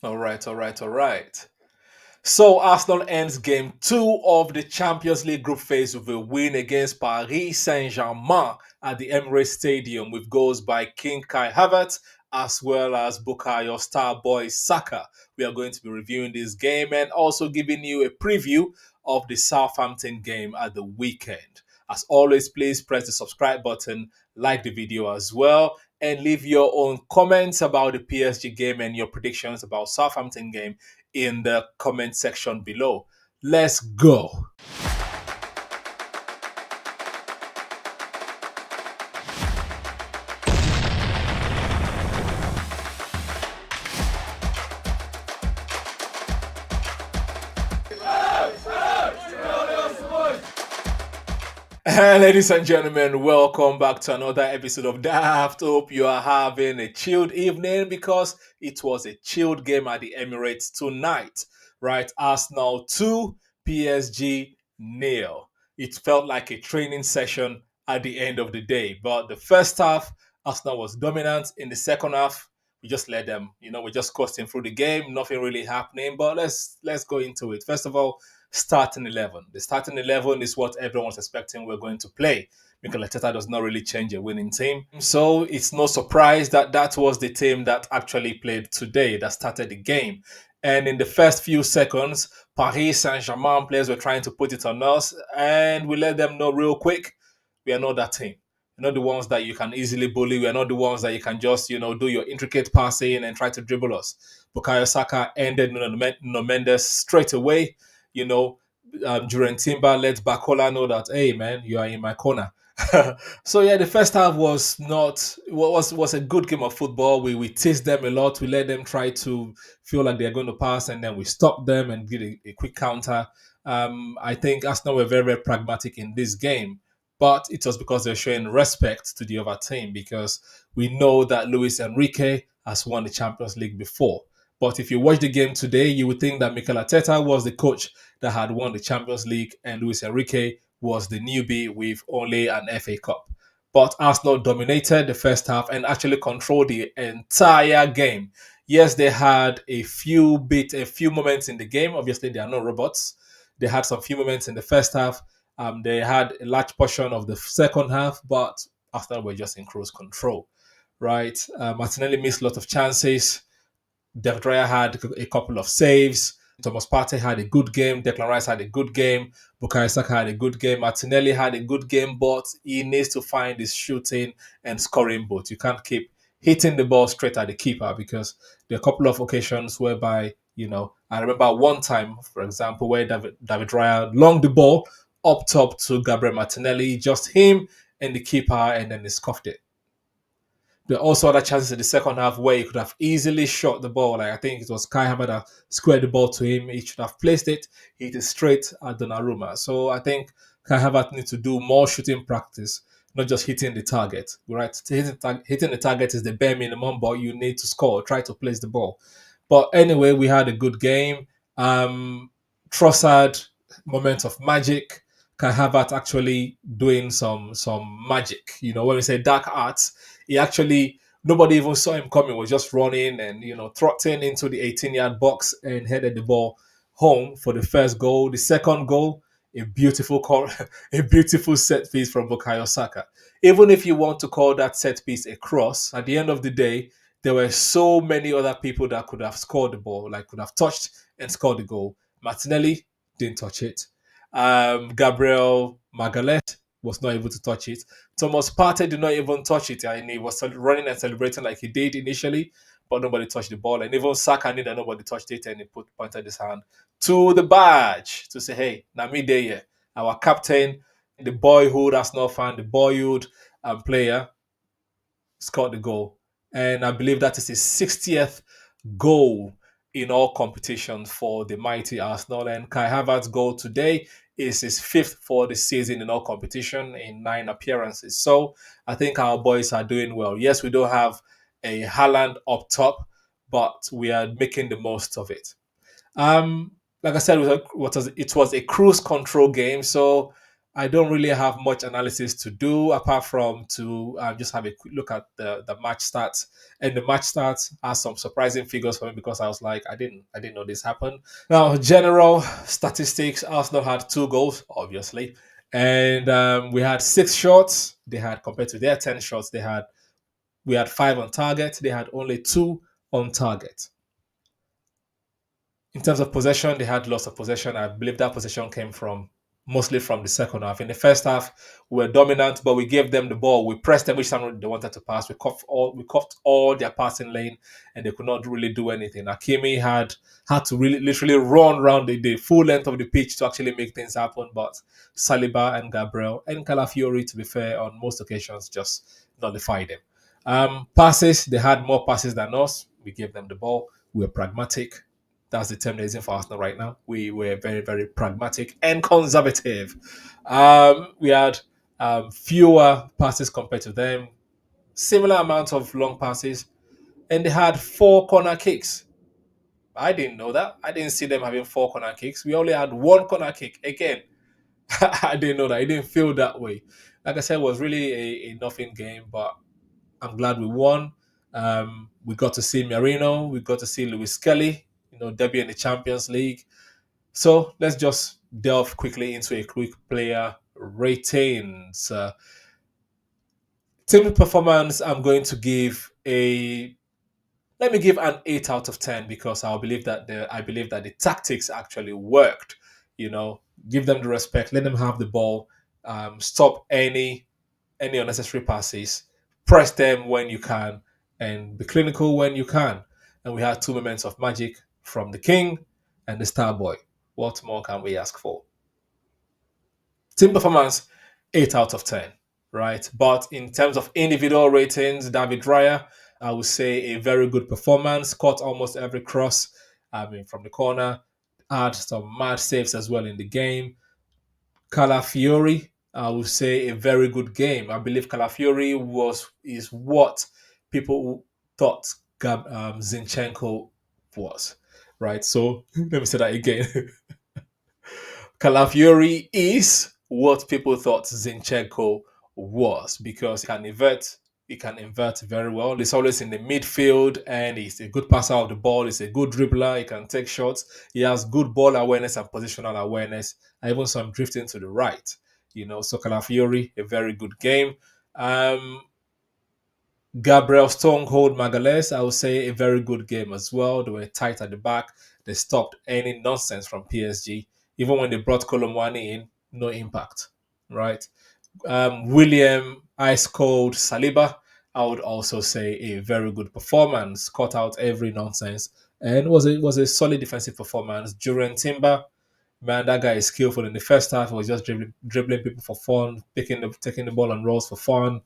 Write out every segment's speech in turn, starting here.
All right. So Arsenal ends game two of the Champions League group phase with a win against Paris Saint Germain at the Emirates Stadium with goals by King Kai Havertz as well as Bukayo star boy Saka. We are going to be reviewing this game and also giving you a preview of the Southampton game at the weekend. As always, please press the subscribe button, like the video as well, and leave your own comments about the PSG game and your predictions about Southampton game in the comment section below. Let's go. And ladies and gentlemen, welcome back to another episode of Daaaft. Hope you are having a chilled evening because it was a chilled game at the Emirates tonight, right? Arsenal 2, PSG nil. It felt like a training session at the end of the day, but the first half, Arsenal was dominant. In the second half, we just let them, we're just coasting through the game, nothing really happening. But let's go into it. First of all, starting 11. The starting 11 is what everyone was expecting we're going to play. Mikel Arteta does not really change a winning team. So it's no surprise that that was the team that actually played today, that started the game. And in the first few seconds, Paris Saint Germain players were trying to put it on us, and we let them know real quick we are not that team. We're not the ones that you can easily bully. We're not the ones that you can just, do your intricate passing and try to dribble us. Bukayo Saka ended Nuno Mendes straight away. You know, during Timber let Bakola know that, hey man, you are in my corner. So yeah, the first half was not was a good game of football. We teased them a lot. We let them try to feel like they're going to pass, and then we stopped them and did a quick counter. I think Arsenal were very, very pragmatic in this game, but it was because they're showing respect to the other team because we know that Luis Enrique has won the Champions League before. But if you watch the game today, you would think that Mikel Arteta was the coach that had won the Champions League and Luis Enrique was the newbie with only an FA Cup. But Arsenal dominated the first half and actually controlled the entire game. Yes, they had a few moments in the game. Obviously, they are not robots. They had some few moments in the first half. They had a large portion of the second half, but Arsenal were just in cruise control, right? Martinelli missed a lot of chances. David Raya had a couple of saves. Thomas Partey had a good game. Declan Rice had a good game. Bukayo Saka had a good game. Martinelli had a good game, but he needs to find his shooting and scoring both. You can't keep hitting the ball straight at the keeper because there are a couple of occasions whereby, I remember one time, for example, where David Raya longed the ball up top to Gabriel Martinelli, just him and the keeper, and then he scuffed it. There are also other chances in the second half where he could have easily shot the ball. Like I think it was Kai Havertz that squared the ball to him. He should have placed it, hit it straight at Donnarumma. So I think Kai Havertz needs to do more shooting practice, not just hitting the target. Right? Hitting the target is the bare minimum, but you need to score. Try to place the ball. But anyway, we had a good game. Trossard, moment of magic. Kai Havertz actually doing some magic. When we say dark arts, he actually nobody even saw him coming. Was just running and trotting into the 18-yard box and headed the ball home for the first goal. The second goal, a beautiful call, a beautiful set piece from Bukayo Saka. Even if you want to call that set piece a cross, at the end of the day, there were so many other people that could have scored the ball, like could have touched and scored the goal. Martinelli didn't touch it. Gabriel Magalhaes was not able to touch it. Thomas Partey did not even touch it, and he was running and celebrating like he did initially, but nobody touched the ball. And even Saka knew that nobody touched it, and he pointed his hand to the badge to say, "Hey, now me there, yeah. Our captain, the boyhood Arsenal fan, the boyhood player, scored the goal." And I believe that is his 60th goal in all competitions for the mighty Arsenal. And Kai Havertz's goal today is his fifth for the season in all competition in 9 appearances. So I think our boys are doing well. Yes, we don't have a Haaland up top, but we are making the most of it. Like I said, it was a cruise control game. So I don't really have much analysis to do apart from to just have a quick look at the match stats. And the match stats has some surprising figures for me because I was like, I didn't know this happened. Now, general statistics: Arsenal had 2 goals, obviously, and we had 6 shots. They had compared to their 10 shots. We had 5 on target. They had only 2 on target. In terms of possession, they had lots of possession. I believe that possession came from mostly from the second half. In the first half, we were dominant, but we gave them the ball. We pressed them each time they wanted to pass. We cuffed all their passing lane, and they could not really do anything. Hakimi had to really literally run around the full length of the pitch to actually make things happen. But Saliba and Gabriel and Calafiori, to be fair, on most occasions just nullified them. Passes, they had more passes than us. We gave them the ball. We were pragmatic. That's the term they're using for Arsenal right now. We were very, very pragmatic and conservative. We had fewer passes compared to them, similar amount of long passes, and they had 4 corner kicks. I didn't know that. I didn't see them having 4 corner kicks. We only had 1 corner kick. Again, I didn't know that. It didn't feel that way. Like I said, it was really a nothing game, but I'm glad we won. We got to see Marino. We got to see Lewis Kelly, debut in the Champions League. So let's just delve quickly into a quick player ratings. Team performance, I'm going to give let me give an 8 out of 10 because I believe that the tactics actually worked. Give them the respect, let them have the ball, stop any unnecessary passes, press them when you can, and be clinical when you can. And we had 2 moments of magic from the King and the Star Boy. What more can we ask for? Team performance, 8 out of 10, right? But in terms of individual ratings, David Raya, I would say a very good performance, caught almost every cross, from the corner, had some mad saves as well in the game. Calafiori, I would say a very good game. I believe Calafiori is what people thought Zinchenko was, right? So let me say that again. Calafiori is what people thought Zinchenko was because he can invert very well. He's always in the midfield and he's a good passer of the ball. He's a good dribbler. He can take shots. He has good ball awareness and positional awareness. I even saw him drifting to the right. So Calafiori, a very good game. Gabriel Stronghold Magalhaes, I would say a very good game as well. They were tight at the back. They stopped any nonsense from PSG. Even when they brought Colomwani in, no impact, right? William Ice Cold Saliba, I would also say a very good performance. Cut out every nonsense and was a solid defensive performance. During Timber, man, that guy is skillful. In the first half, he was just dribbling people for fun, taking the ball on rolls for fun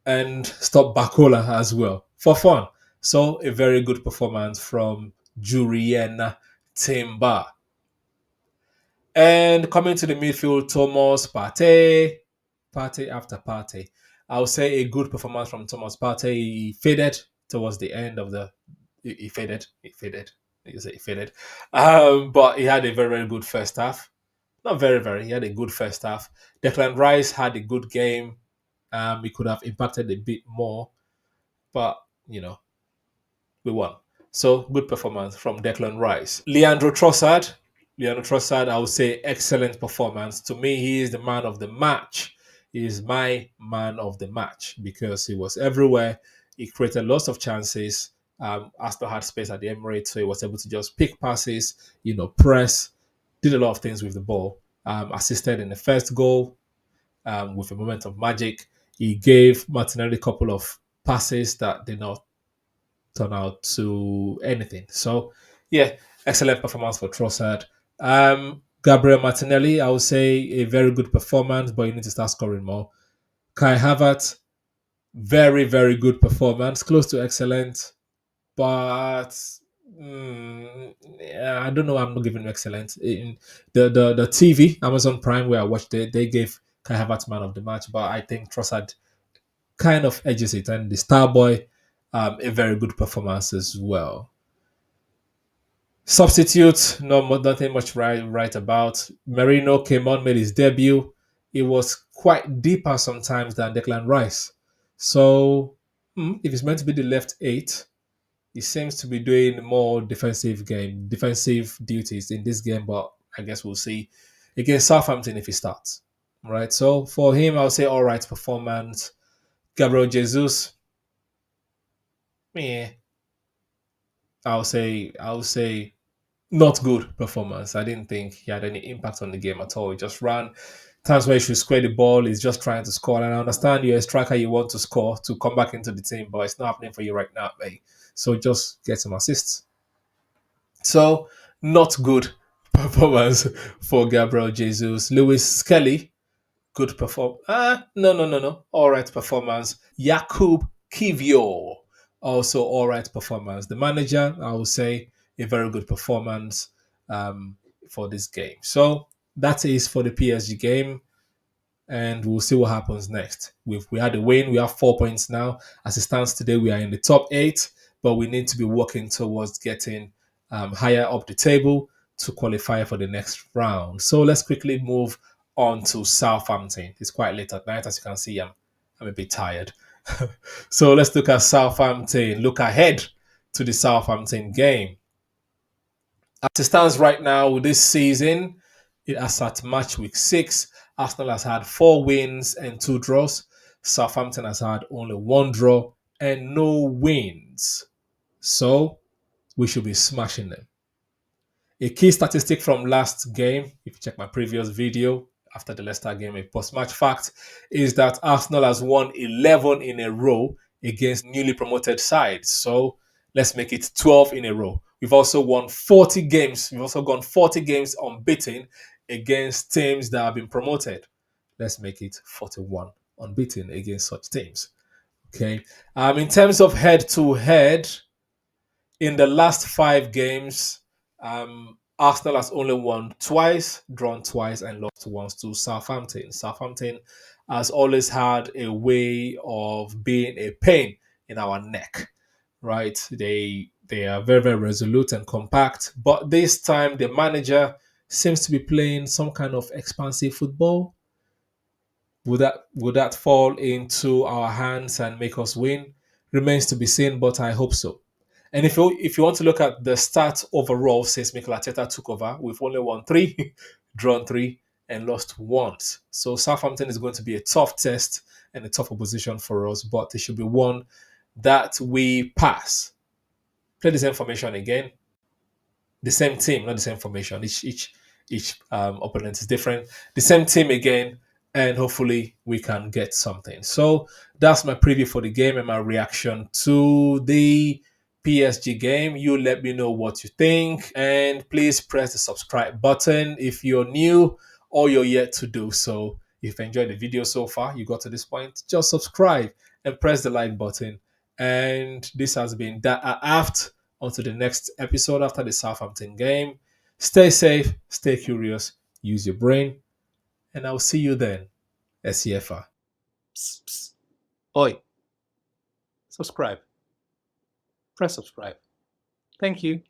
and stop Bakola as well for fun. So a very good performance from Jurien Timber. And coming to the midfield, Thomas Partey after Partey. I would say a good performance from Thomas Partey. He faded towards the end of the. He faded. He faded. You say he faded. But he had a very, very good first half. Not very, very. He had a good first half. Declan Rice had a good game. He could have impacted a bit more, but we won. So good performance from Declan Rice. Leandro Trossard, I would say excellent performance. To me, he is the man of the match. He is my man of the match because he was everywhere. He created lots of chances. Arsenal had space at the Emirates, so he was able to just pick passes, press, did a lot of things with the ball. Assisted in the first goal with a moment of magic. He gave Martinelli a couple of passes that did not turn out to anything. So, yeah, excellent performance for Trossard. Gabriel Martinelli, I would say a very good performance, but you need to start scoring more. Kai Havertz, very, very good performance, close to excellent, but yeah, I don't know. I'm not giving him excellent. In the TV Amazon Prime where I watched it, they gave Kai Havertz man of the match, but I think Trossard kind of edges it, and the Star Boy, a very good performance as well. Substitute, nothing much right about. Merino came on, made his debut. it was quite deeper sometimes than Declan Rice. So if it's meant to be the left eight, he seems to be doing more defensive duties in this game. But I guess we'll see against Southampton if he starts. Right. So for him, I'll say all right performance. Gabriel Jesus, yeah, I'll say not good performance. I didn't think he had any impact on the game at all. He just ran. Times where he should square the ball, he's just trying to score. And I understand you're a striker, you want to score to come back into the team, but it's not happening for you right now, mate. So just get some assists. So not good performance for Gabriel Jesus. Lewis Skelly, good perform. No. All right performance. Jakub Kivio, also all right performance. The manager, I would say, a very good performance um, for this game. So that is for the PSG game, and we'll see what happens next. We had a win. We have 4 points now. As it stands today, we are in the top eight, but we need to be working towards getting higher up the table to qualify for the next round. So let's quickly move on to Southampton. It's quite late at night, as you can see. I'm a bit tired. So let's look at Southampton. Look ahead to the Southampton game. As it stands right now this season, it has at match week 6. Arsenal has had 4 wins and 2 draws. Southampton has had only 1 draw and no wins. So we should be smashing them. A key statistic from last game, if you check my previous video after the Leicester game, a post-match fact, is that Arsenal has won 11 in a row against newly promoted sides. So let's make it 12 in a row. We've also won 40 games. We've also gone 40 games unbeaten against teams that have been promoted. Let's make it 41 unbeaten against such teams. Okay. In terms of head-to-head, in the last 5 games, Arsenal has only won twice, drawn twice, and lost once to Southampton. Southampton has always had a way of being a pain in our neck, right? They are very, very resolute and compact, but this time the manager seems to be playing some kind of expansive football. Would that fall into our hands and make us win? Remains to be seen, but I hope so. And if you want to look at the stats overall since Mikel Arteta took over, we've only won 3, drawn 3, and lost once. So Southampton is going to be a tough test and a tough opposition for us, but it should be one that we pass. Play this information again. The same team, not the same formation. Each opponent is different. The same team again, and hopefully we can get something. So that's my preview for the game and my reaction to the PSG game. You let me know what you think, and please press the subscribe button if you're new or you're yet to do so. If you enjoyed the video so far, you got to this point, just subscribe and press the like button. And this has been Daaaft. On to the next episode after the Southampton game. Stay safe, stay curious, use your brain, and I'll see you then. SCFR. Psst, psst. Oi. Subscribe. Press subscribe. Thank you.